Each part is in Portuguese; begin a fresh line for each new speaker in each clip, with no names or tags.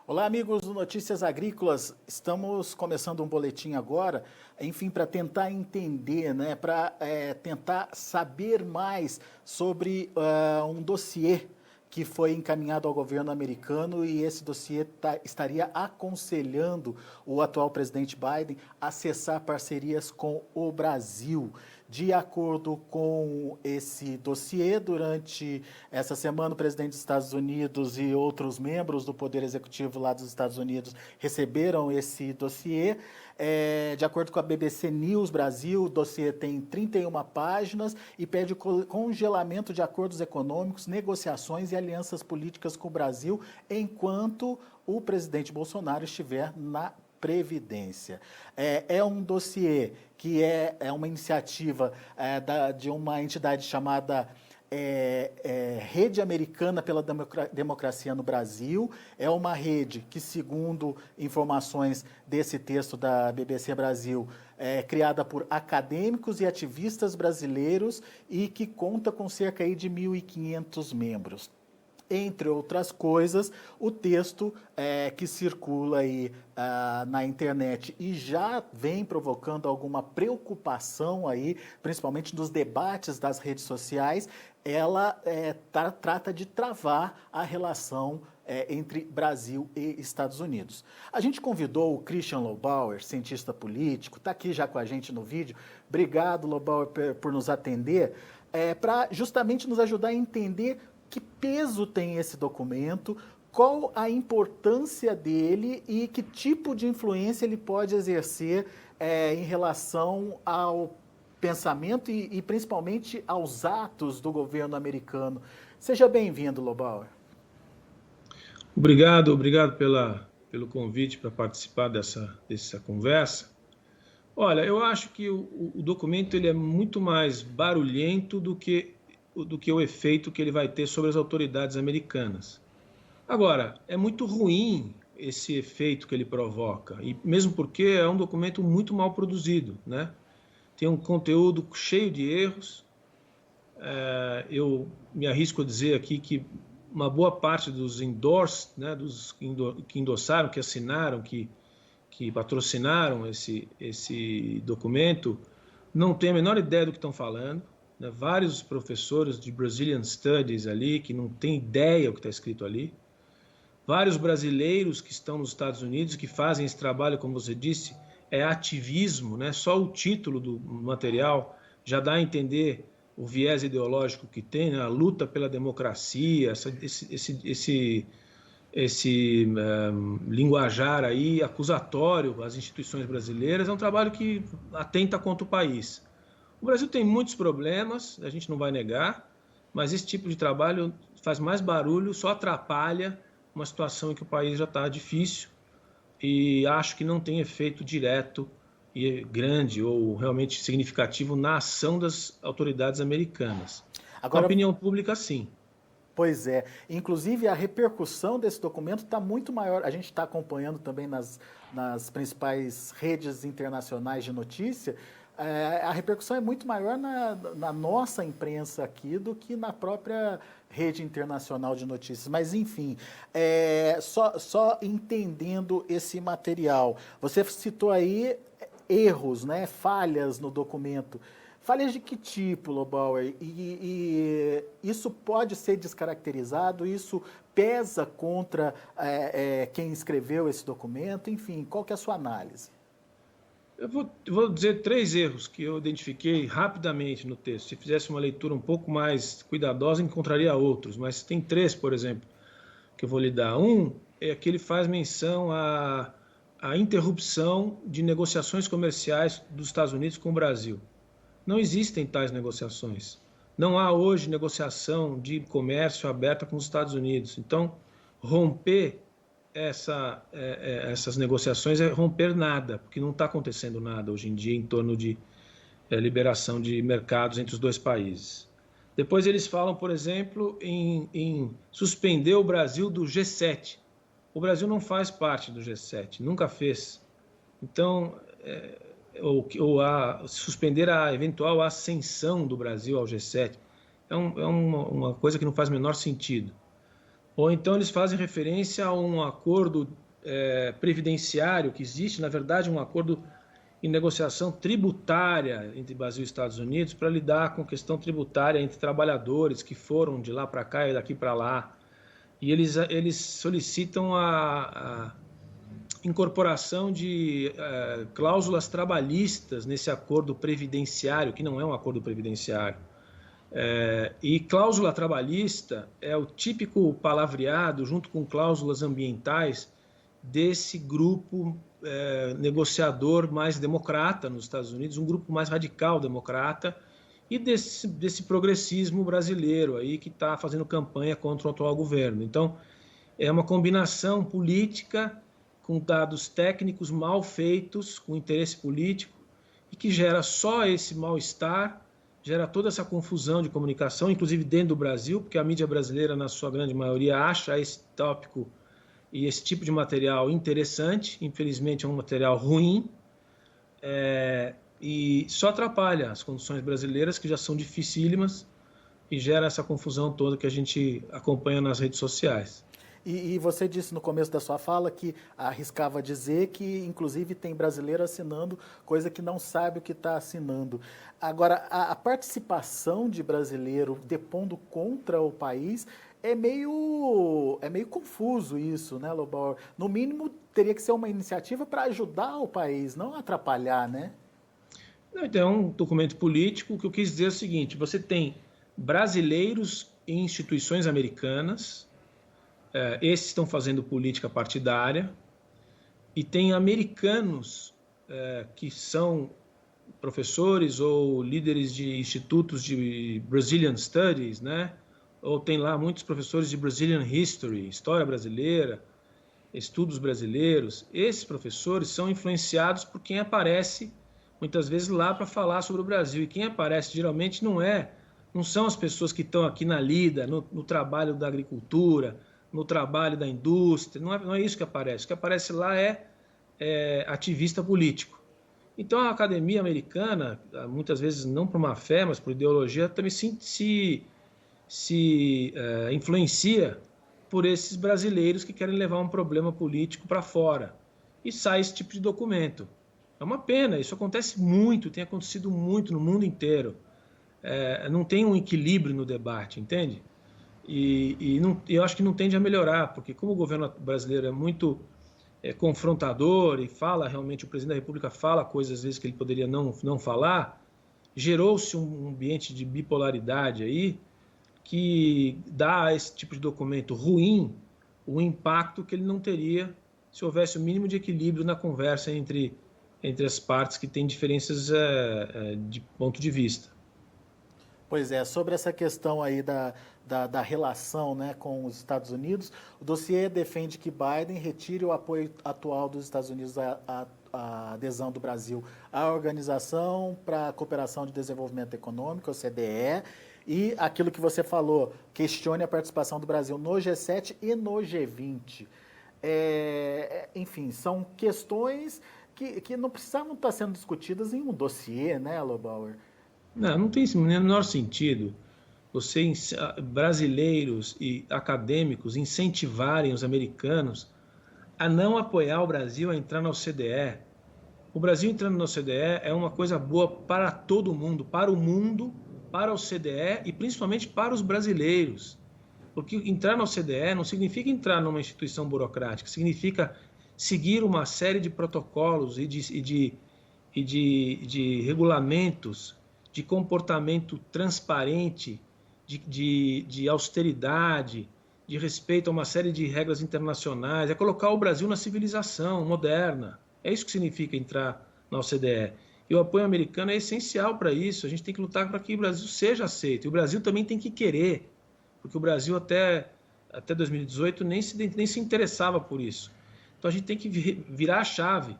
Olá, amigos do Notícias Agrícolas. Estamos começando um boletim agora, enfim, para tentar entender, né, para tentar saber mais sobre um dossiê que foi encaminhado ao governo americano e esse dossiê estaria aconselhando o atual presidente Biden a cessar parcerias com o Brasil. De acordo com esse dossiê, durante essa semana, o presidente dos Estados Unidos e outros membros do Poder Executivo lá dos Estados Unidos receberam esse dossiê. De acordo com a BBC News Brasil, o dossiê tem 31 páginas e pede congelamento de acordos econômicos, negociações e alianças políticas com o Brasil, enquanto o presidente Bolsonaro estiver na Previdência. É um dossiê que é uma iniciativa de uma entidade chamada Rede Americana pela Democracia no Brasil. É uma rede que, segundo informações desse texto da BBC Brasil, é criada por acadêmicos e ativistas brasileiros e que conta com cerca aí de 1.500 membros. Entre outras coisas, o texto que circula aí na internet e já vem provocando alguma preocupação aí, principalmente nos debates das redes sociais, ela trata de travar a relação entre Brasil e Estados Unidos. A gente convidou o Christian Lobauer, cientista político, está aqui já com a gente no vídeo. Obrigado, Lobauer, por nos atender, para justamente nos ajudar a entender que peso tem esse documento, qual a importância dele e que tipo de influência ele pode exercer em relação ao pensamento e principalmente aos atos do governo americano. Seja bem-vindo, Lobauer.
Obrigado pelo convite para participar dessa conversa. Olha, eu acho que o documento ele é muito mais barulhento do que o efeito que ele vai ter sobre as autoridades americanas. Agora, é muito ruim esse efeito que ele provoca, e mesmo porque é um documento muito mal produzido, né? Tem um conteúdo cheio de erros. Eu me arrisco a dizer aqui que uma boa parte dos endorsed, né, dos que endossaram, que assinaram, que patrocinaram esse documento, não tem a menor ideia do que estão falando. Vários professores de Brazilian Studies ali, que não têm ideia do que está escrito ali. Vários brasileiros que estão nos Estados Unidos, que fazem esse trabalho, como você disse, é ativismo, né? Só o título do material já dá a entender o viés ideológico que tem, né? A luta pela democracia, esse linguajar aí acusatório às instituições brasileiras. É um trabalho que atenta contra o país. O Brasil tem muitos problemas, a gente não vai negar, mas esse tipo de trabalho faz mais barulho, só atrapalha uma situação em que o país já está difícil e acho que não tem efeito direto e grande ou realmente significativo na ação das autoridades americanas. Agora, a opinião pública, sim.
Pois é. Inclusive, a repercussão desse documento está muito maior. A gente está acompanhando também nas principais redes internacionais de notícia. A repercussão é muito maior na nossa imprensa aqui do que na própria rede internacional de notícias. Mas, enfim, só entendendo esse material. Você citou aí erros, né, falhas no documento. Falhas de que tipo, Lobauer? E isso pode ser descaracterizado? Isso pesa contra quem escreveu esse documento? Enfim, qual que é a sua análise?
Eu vou dizer 3 erros que eu identifiquei rapidamente no texto. Se fizesse uma leitura um pouco mais cuidadosa, encontraria outros, mas tem 3, por exemplo, que eu vou lhe dar. Um é que ele faz menção à interrupção de negociações comerciais dos Estados Unidos com o Brasil. Não existem tais negociações. Não há hoje negociação de comércio aberta com os Estados Unidos. Então, romper essas negociações é romper nada, porque não está acontecendo nada hoje em dia em torno de liberação de mercados entre os dois países. Depois eles falam, por exemplo, em suspender o Brasil do G7. O Brasil não faz parte do G7, nunca fez. Então, suspender a eventual ascensão do Brasil ao G7 é uma coisa que não faz o menor sentido. Ou então eles fazem referência a um acordo previdenciário que existe, na verdade, um acordo em negociação tributária entre Brasil e Estados Unidos para lidar com questão tributária entre trabalhadores que foram de lá para cá e daqui para lá. E eles solicitam a incorporação de cláusulas trabalhistas nesse acordo previdenciário, que não é um acordo previdenciário. E cláusula trabalhista é o típico palavreado, junto com cláusulas ambientais, desse grupo negociador mais democrata nos Estados Unidos, um grupo mais radical democrata, e desse progressismo brasileiro aí que está fazendo campanha contra o atual governo. Então, é uma combinação política com dados técnicos mal feitos, com interesse político, e que gera só esse mal-estar, gera toda essa confusão de comunicação, inclusive dentro do Brasil, porque a mídia brasileira, na sua grande maioria, acha esse tópico e esse tipo de material interessante. Infelizmente, é um material ruim, e só atrapalha as condições brasileiras, que já são dificílimas, e gera essa confusão toda que a gente acompanha nas redes sociais.
E você disse no começo da sua fala que arriscava dizer que, inclusive, tem brasileiro assinando coisa que não sabe o que está assinando. Agora, a participação de brasileiro depondo contra o país é meio confuso isso, né, Lobauer? No mínimo, teria que ser uma iniciativa para ajudar o país, não atrapalhar, né?
Não, então, é um documento político. O que eu quis dizer é o seguinte: você tem brasileiros em instituições americanas, esses estão fazendo política partidária, e tem americanos que são professores ou líderes de institutos de Brazilian Studies, né? Ou tem lá muitos professores de Brazilian History, história brasileira, estudos brasileiros. Esses professores são influenciados por quem aparece muitas vezes lá para falar sobre o Brasil, e quem aparece geralmente não são as pessoas que estão aqui na lida, no trabalho da agricultura, no trabalho da indústria. Não é isso que aparece. O que aparece lá é ativista político. Então a academia americana, muitas vezes não por má fé, mas por ideologia, também se influencia por esses brasileiros que querem levar um problema político para fora. E sai esse tipo de documento. É uma pena, isso acontece muito, tem acontecido muito no mundo inteiro. Não tem um equilíbrio no debate, entende? E eu acho que não tende a melhorar, porque como o governo brasileiro é muito confrontador e fala realmente, o presidente da República fala coisas às vezes que ele poderia não falar, gerou-se um ambiente de bipolaridade aí que dá a esse tipo de documento ruim o impacto que ele não teria se houvesse o mínimo de equilíbrio na conversa entre as partes que têm diferenças de ponto de vista.
Pois é, sobre essa questão aí da relação, né, com os Estados Unidos, o dossiê defende que Biden retire o apoio atual dos Estados Unidos à adesão do Brasil à Organização para a Cooperação de Desenvolvimento Econômico, OCDE, e aquilo que você falou, questione a participação do Brasil no G7 e no G20. Enfim, são questões que não precisavam estar sendo discutidas em um dossiê, né, Lobauer?
Não tem o menor sentido brasileiros e acadêmicos incentivarem os americanos a não apoiar o Brasil a entrar na OCDE. O Brasil entrando na OCDE é uma coisa boa para todo mundo, para a OCDE e principalmente para os brasileiros. Porque entrar na OCDE não significa entrar numa instituição burocrática, significa seguir uma série de protocolos e de regulamentos de comportamento transparente, de austeridade, de respeito a uma série de regras internacionais, é colocar o Brasil na civilização moderna. É isso que significa entrar na OCDE. E o apoio americano é essencial para isso. A gente tem que lutar para que o Brasil seja aceito. E o Brasil também tem que querer, porque o Brasil até 2018 nem se interessava por isso. Então a gente tem que virar a chave.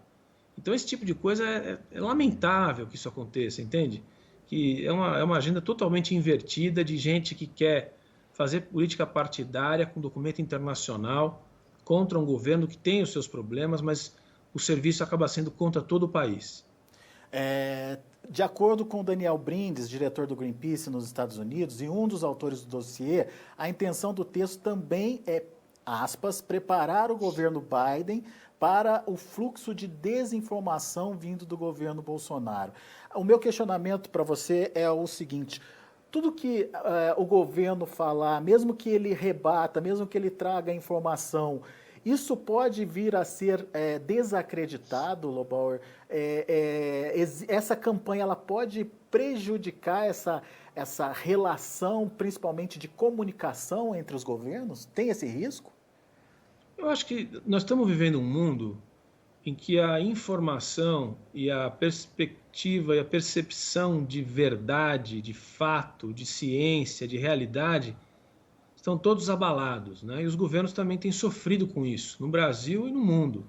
Então esse tipo de coisa é lamentável que isso aconteça, entende? Que é uma agenda totalmente invertida de gente que quer fazer política partidária com documento internacional contra um governo que tem os seus problemas, mas o serviço acaba sendo contra todo o país.
De acordo com Daniel Brindes, diretor do Greenpeace nos Estados Unidos e um dos autores do dossiê, a intenção do texto também é, aspas, preparar o governo Biden para o fluxo de desinformação vindo do governo Bolsonaro. O meu questionamento para você é o seguinte: tudo que o governo falar, mesmo que ele rebata, mesmo que ele traga informação, isso pode vir a ser desacreditado, Lobauer? Essa campanha ela pode prejudicar essa relação, principalmente de comunicação entre os governos? Tem esse risco?
Eu acho que nós estamos vivendo um mundo em que a informação e a perspectiva e a percepção de verdade, de fato, de ciência, de realidade, estão todos abalados, né? E os governos também têm sofrido com isso, no Brasil e no mundo.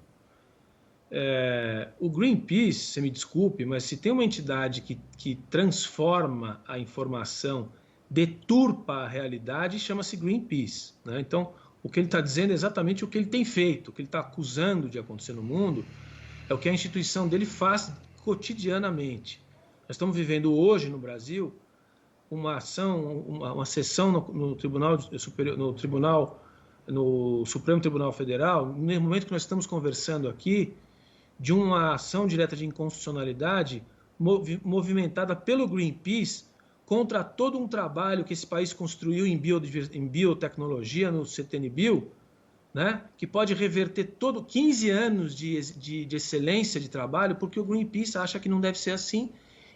O Greenpeace, você me desculpe, mas se tem uma entidade que transforma a informação, deturpa a realidade, chama-se Greenpeace, né? Então, o que ele está dizendo é exatamente o que ele tem feito, o que ele está acusando de acontecer no mundo, é o que a instituição dele faz cotidianamente. Nós estamos vivendo hoje no Brasil uma ação, uma sessão no Tribunal Superior, no Supremo Tribunal Federal, no momento que nós estamos conversando aqui, de uma ação direta de inconstitucionalidade movimentada pelo Greenpeace contra todo um trabalho que esse país construiu em biotecnologia, no CTN-Bio, né, que pode reverter 15 anos de excelência de trabalho, porque o Greenpeace acha que não deve ser assim,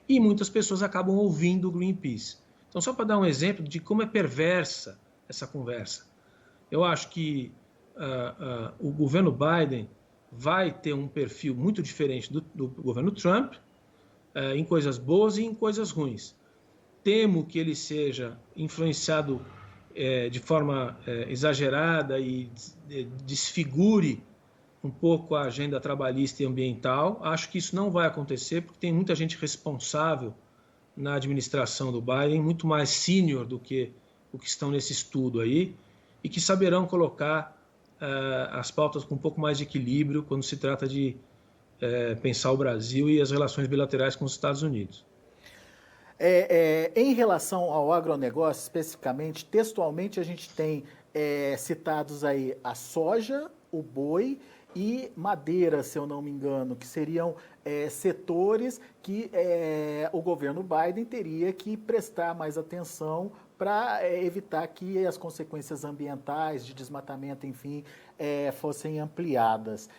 e muitas pessoas acabam ouvindo o Greenpeace. Então, só para dar um exemplo de como é perversa essa conversa, eu acho que o governo Biden vai ter um perfil muito diferente do governo Trump, em coisas boas e em coisas ruins. Temo que ele seja influenciado de forma exagerada e desfigure um pouco a agenda trabalhista e ambiental. Acho que isso não vai acontecer, porque tem muita gente responsável na administração do Biden, muito mais sênior do que o que estão nesse estudo aí, e que saberão colocar as pautas com um pouco mais de equilíbrio quando se trata de pensar o Brasil e as relações bilaterais com os Estados Unidos.
Em relação ao agronegócio, especificamente, textualmente a gente tem citados aí a soja, o boi e madeira, se eu não me engano, que seriam setores que o governo Biden teria que prestar mais atenção para evitar que as consequências ambientais, de desmatamento, enfim, fossem ampliadas.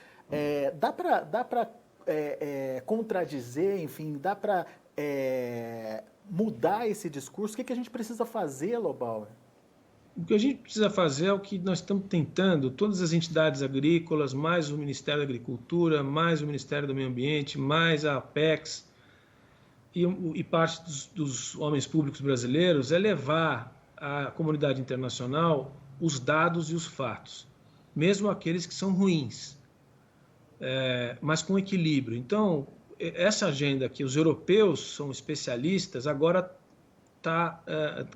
Dá para contradizer, enfim, dá para mudar esse discurso? O que a gente precisa fazer, Lobauer?
O que a gente precisa fazer é o que nós estamos tentando, todas as entidades agrícolas, mais o Ministério da Agricultura, mais o Ministério do Meio Ambiente, mais a Apex e parte dos homens públicos brasileiros, é levar à comunidade internacional os dados e os fatos, mesmo aqueles que são ruins, mas com equilíbrio. Então, essa agenda que os europeus são especialistas, agora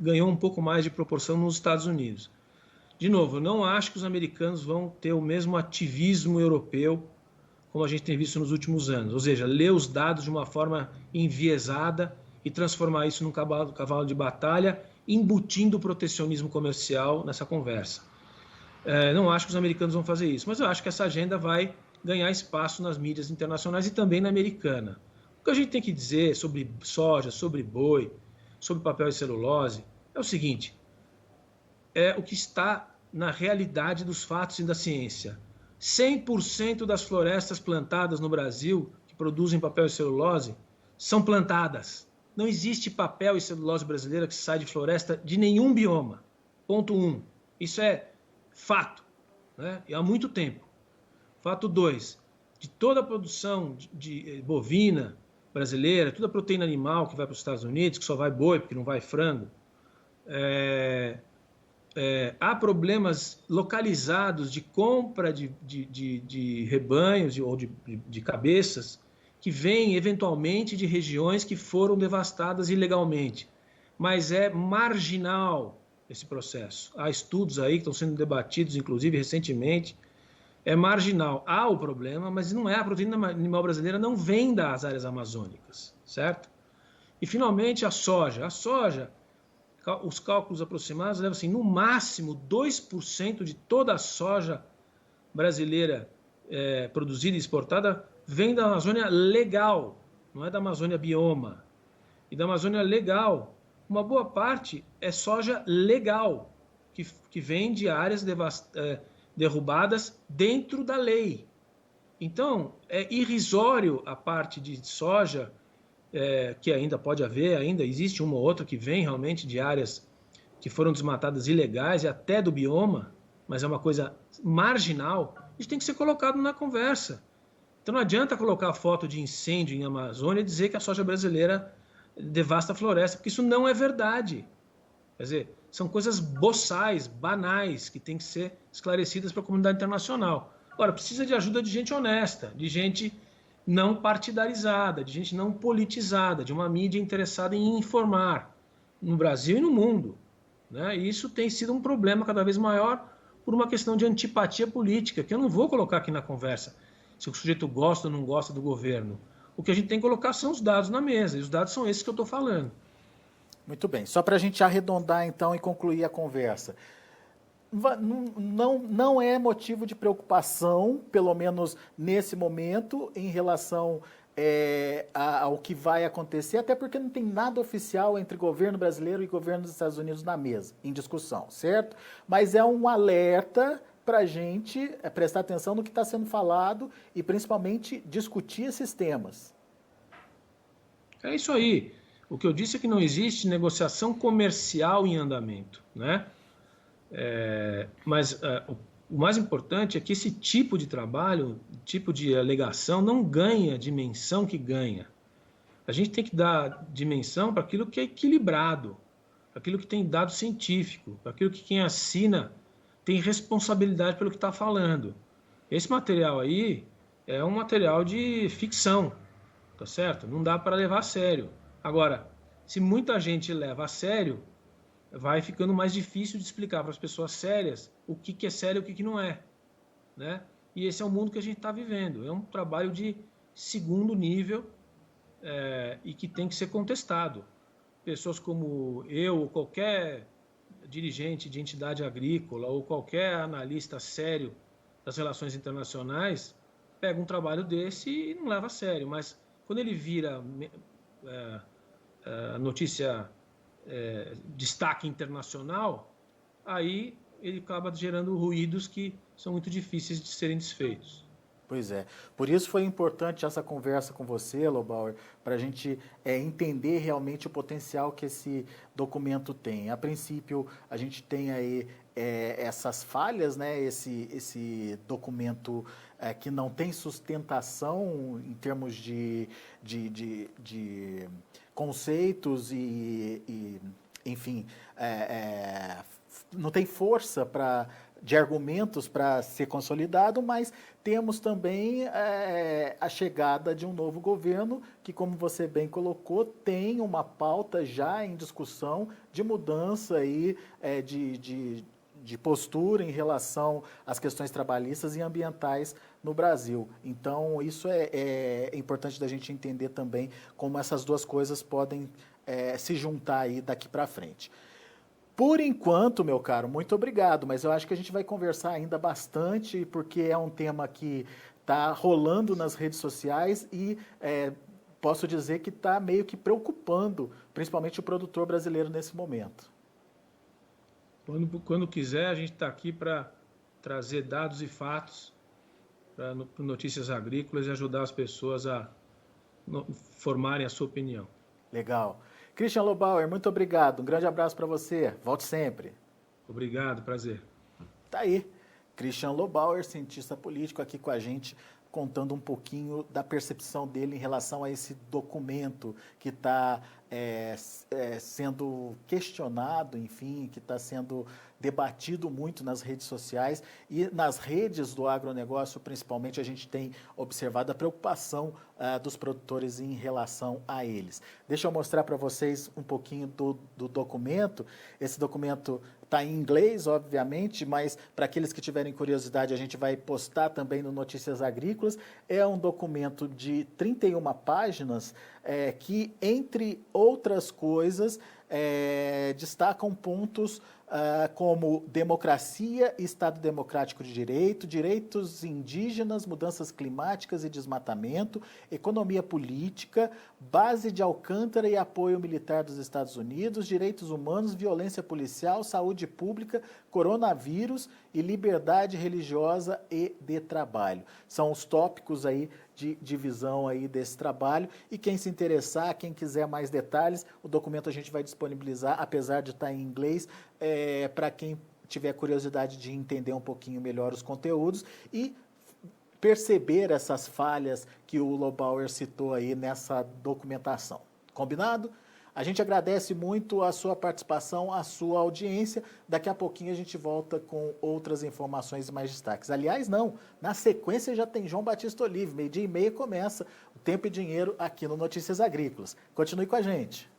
ganhou um pouco mais de proporção nos Estados Unidos. De novo, eu não acho que os americanos vão ter o mesmo ativismo europeu como a gente tem visto nos últimos anos, ou seja, ler os dados de uma forma enviesada e transformar isso num cavalo de batalha, embutindo o protecionismo comercial nessa conversa. Não acho que os americanos vão fazer isso, mas eu acho que essa agenda vai ganhar espaço nas mídias internacionais e também na americana. O que a gente tem que dizer sobre soja, sobre boi, sobre papel e celulose, é o seguinte: é o que está na realidade dos fatos e da ciência. 100% das florestas plantadas no Brasil, que produzem papel e celulose, são plantadas. Não existe papel e celulose brasileira que sai de floresta de nenhum bioma. Ponto 1. Isso é fato, né? E há muito tempo. Fato 2. De toda a produção de bovina brasileira, toda a proteína animal que vai para os Estados Unidos, que só vai boi, porque não vai frango, há problemas localizados de compra de rebanhos ou de cabeças que vêm eventualmente de regiões que foram devastadas ilegalmente. Mas é marginal esse processo. Há estudos aí que estão sendo debatidos, inclusive recentemente. É marginal. Há o problema, mas não é. A proteína animal brasileira não vem das áreas amazônicas, certo? E, finalmente, a soja. A soja, os cálculos aproximados levam assim, no máximo 2% de toda a soja brasileira produzida e exportada vem da Amazônia legal, não é da Amazônia bioma. E da Amazônia legal, uma boa parte é soja legal, que vem de áreas derrubadas dentro da lei. Então, é irrisório a parte de soja, que ainda pode haver, ainda existe uma ou outra que vem realmente de áreas que foram desmatadas ilegais e até do bioma, mas é uma coisa marginal, isso tem que ser colocado na conversa. Então não adianta colocar foto de incêndio em Amazônia e dizer que a soja brasileira devasta a floresta, porque isso não é verdade. Quer dizer, são coisas boçais, banais, que têm que ser esclarecidas para a comunidade internacional. Agora, precisa de ajuda de gente honesta, de gente não partidarizada, de gente não politizada, de uma mídia interessada em informar, no Brasil e no mundo. Né? E isso tem sido um problema cada vez maior por uma questão de antipatia política, que eu não vou colocar aqui na conversa, se o sujeito gosta ou não gosta do governo. O que a gente tem que colocar são os dados na mesa, e os dados são esses que eu estou falando.
Muito bem. Só para a gente arredondar, então, e concluir a conversa. Não é motivo de preocupação, pelo menos nesse momento, em relação ao que vai acontecer, até porque não tem nada oficial entre governo brasileiro e governo dos Estados Unidos na mesa, em discussão, certo? Mas é um alerta para a gente prestar atenção no que está sendo falado e, principalmente, discutir esses temas.
É isso aí. O que eu disse é que não existe negociação comercial em andamento, né? Mas o mais importante é que esse tipo de trabalho, tipo de alegação, não ganha a dimensão que ganha. A gente tem que dar dimensão para aquilo que é equilibrado, para aquilo que tem dado científico, para aquilo que quem assina tem responsabilidade pelo que está falando. Esse material aí é um material de ficção, tá certo? Não dá para levar a sério. Agora, se muita gente leva a sério, vai ficando mais difícil de explicar para as pessoas sérias o que é sério e o que não é, né? E esse é o mundo que a gente está vivendo. É um trabalho de segundo nível e que tem que ser contestado. Pessoas como eu, ou qualquer dirigente de entidade agrícola, ou qualquer analista sério das relações internacionais, pega um trabalho desse e não leva a sério. Mas quando ele vira notícia destaque internacional, aí ele acaba gerando ruídos que são muito difíceis de serem desfeitos.
Pois é. Por isso foi importante essa conversa com você, Lobauer, para a gente entender realmente o potencial que esse documento tem. A princípio, a gente tem aí essas falhas, né? Esse documento que não tem sustentação em termos de conceitos e enfim, não tem força de argumentos para ser consolidado, mas temos também a chegada de um novo governo que, como você bem colocou, tem uma pauta já em discussão de mudança aí, de postura em relação às questões trabalhistas e ambientais no Brasil. Então, isso é importante da gente entender também como essas duas coisas podem se juntar aí daqui para frente. Por enquanto, meu caro, muito obrigado, mas eu acho que a gente vai conversar ainda bastante, porque é um tema que está rolando nas redes sociais e posso dizer que está meio que preocupando, principalmente o produtor brasileiro nesse momento.
Quando quiser, a gente está aqui para trazer dados e fatos para Notícias Agrícolas e ajudar as pessoas a formarem a sua opinião.
Legal. Christian Lobauer, muito obrigado. Um grande abraço para você. Volte sempre.
Obrigado, prazer.
Tá aí. Christian Lobauer, cientista político, aqui com a gente, contando um pouquinho da percepção dele em relação a esse documento que está sendo questionado, enfim, que está sendo debatido muito nas redes sociais e nas redes do agronegócio, principalmente, a gente tem observado a preocupação dos produtores em relação a eles. Deixa eu mostrar para vocês um pouquinho do documento. Esse documento está em inglês, obviamente, mas para aqueles que tiverem curiosidade, a gente vai postar também no Notícias Agrícolas. É um documento de 31 páginas que, entre outras coisas, destacam pontos como democracia e Estado democrático de direito, direitos indígenas, mudanças climáticas e desmatamento, economia política, base de Alcântara e apoio militar dos Estados Unidos, direitos humanos, violência policial, saúde pública, coronavírus e liberdade religiosa e de trabalho. São os tópicos aí de divisão aí desse trabalho, e quem se interessar, quem quiser mais detalhes, o documento a gente vai disponibilizar, apesar de estar em inglês, para quem tiver curiosidade de entender um pouquinho melhor os conteúdos e perceber essas falhas que o Lobauer citou aí nessa documentação. Combinado? A gente agradece muito a sua participação, a sua audiência. Daqui a pouquinho a gente volta com outras informações e mais destaques. Aliás, não, na sequência já tem João Batista Olive, 12h30 começa o Tempo e Dinheiro aqui no Notícias Agrícolas. Continue com a gente.